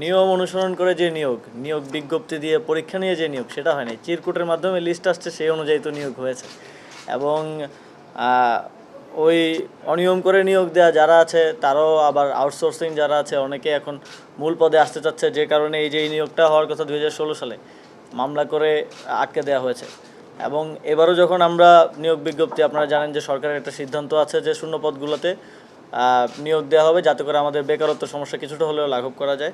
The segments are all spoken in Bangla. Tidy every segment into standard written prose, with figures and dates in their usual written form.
নিয়ম অনুসরণ করে যে নিয়োগ বিজ্ঞপ্তি দিয়ে পরীক্ষা নিয়ে যে নিয়োগ সেটা হয় নাই। চিরকুটের মাধ্যমে লিস্ট আসছে, সেই অনুযায়ী তো নিয়োগ হয়েছে। এবং ওই অনিয়ম করে নিয়োগ দেওয়া যারা আছে তারাও আবার আউটসোর্সিং যারা আছে অনেকে এখন মূল পদে আসতে চাচ্ছে, যে কারণে এই যে এই নিয়োগটা হওয়ার কথা 2016 সালে মামলা করে আটকে দেওয়া হয়েছে। এবং এবারও যখন আমরা নিয়োগ বিজ্ঞপ্তি, আপনারা জানেন যে সরকারের একটা সিদ্ধান্ত আছে যে শূন্য পদগুলোতে নিয়োগ দেওয়া হবে, যাতে করে আমাদের বেকারত্ব সমস্যা কিছুটা হলেও লাঘব করা যায়।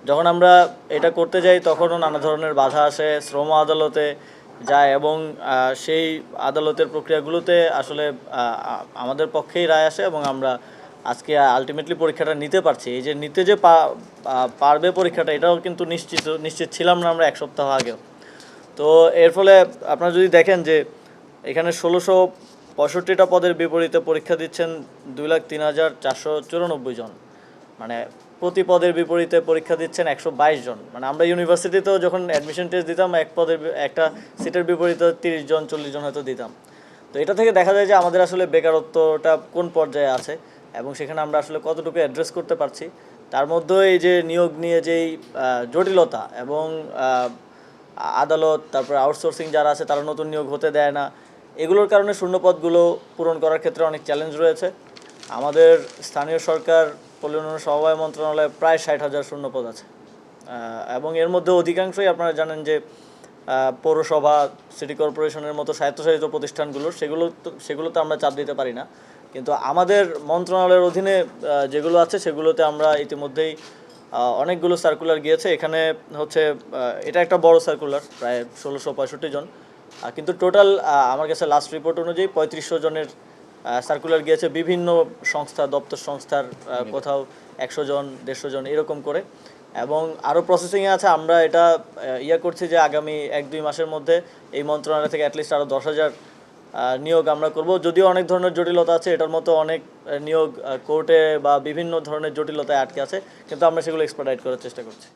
যখন আমরা এটা করতে যাই তখনও নানা ধরনের বাধা আসে, শ্রম আদালতে যায় এবং সেই আদালতের প্রক্রিয়াগুলোতে আসলে আমাদের পক্ষেই রায় আসে এবং আমরা আজকে আলটিমেটলি পরীক্ষাটা নিতে পারছি। এই যে নিতে যে পারবে পরীক্ষাটা, এটাও কিন্তু নিশ্চিত ছিলাম না আমরা এক সপ্তাহ আগেও। তো এর ফলে আপনারা যদি দেখেন যে এখানে 1665টা পদের বিপরীতে পরীক্ষা দিচ্ছেন 2,03,494 জন, মানে প্রতি পদের বিপরীতে পরীক্ষা দিচ্ছেন 122 জন। মানে আমরা ইউনিভার্সিটিতেও যখন অ্যাডমিশন টেস্ট দিতাম একটা সিটের বিপরীতে 30 জন 40 জন হয়তো দিতাম। তো এটা থেকে দেখা যায় যে আমাদের আসলে বেকারত্বটা কোন পর্যায়ে আছে এবং সেখানে আমরা আসলে কতটুকু অ্যাড্রেস করতে পারছি। তার মধ্যে এই যে নিয়োগ নিয়ে যেই জটিলতা এবং আদালত, তারপরে আউটসোর্সিং যারা আছে তারা নতুন নিয়োগ হতে দেয় না, এগুলোর কারণে শূন্যপদগুলো পূরণ করার ক্ষেত্রে অনেক চ্যালেঞ্জ রয়েছে। আমাদের স্থানীয় সরকার পল্লী উন্নয়ন সমবায় মন্ত্রণালয়ে প্রায় 60,000 শূন্যপদ আছে এবং এর মধ্যে অধিকাংশই আপনারা জানেন যে পৌরসভা, সিটি কর্পোরেশনের মতো স্বায়ত্তশাসিত প্রতিষ্ঠানগুলোর, সেগুলোতে আমরা চাপ দিতে পারি না। কিন্তু আমাদের মন্ত্রণালয়ের অধীনে যেগুলো আছে সেগুলোতে আমরা ইতিমধ্যেই অনেকগুলো সার্কুলার গিয়েছে। এখানে হচ্ছে এটা একটা বড় সার্কুলার, প্রায় 1665 জন, কিন্তু টোটাল আমার কাছে লাস্ট রিপোর্ট অনুযায়ী 3500 জনের সার্কুলার গিয়েছে বিভিন্ন সংস্থা, দপ্তর সংস্থার, কোথাও 100 জন 150 জন এরকম করে। এবং আরও প্রসেসিংয়ে আছে। আমরা এটা করছি যে আগামী 1-2 মাসের মধ্যে এই মন্ত্রণালয় থেকে অ্যাটলিস্ট আরও 10,000 নিয়োগ আমরা করব। যদিও অনেক ধরনের জটিলতা আছে, এটার মতো অনেক নিয়োগ কোর্টে বা বিভিন্ন ধরনের জটিলতায় আটকে আছে, কিন্তু আমরা সেগুলো এক্সপার্টাইট করার চেষ্টা করছি।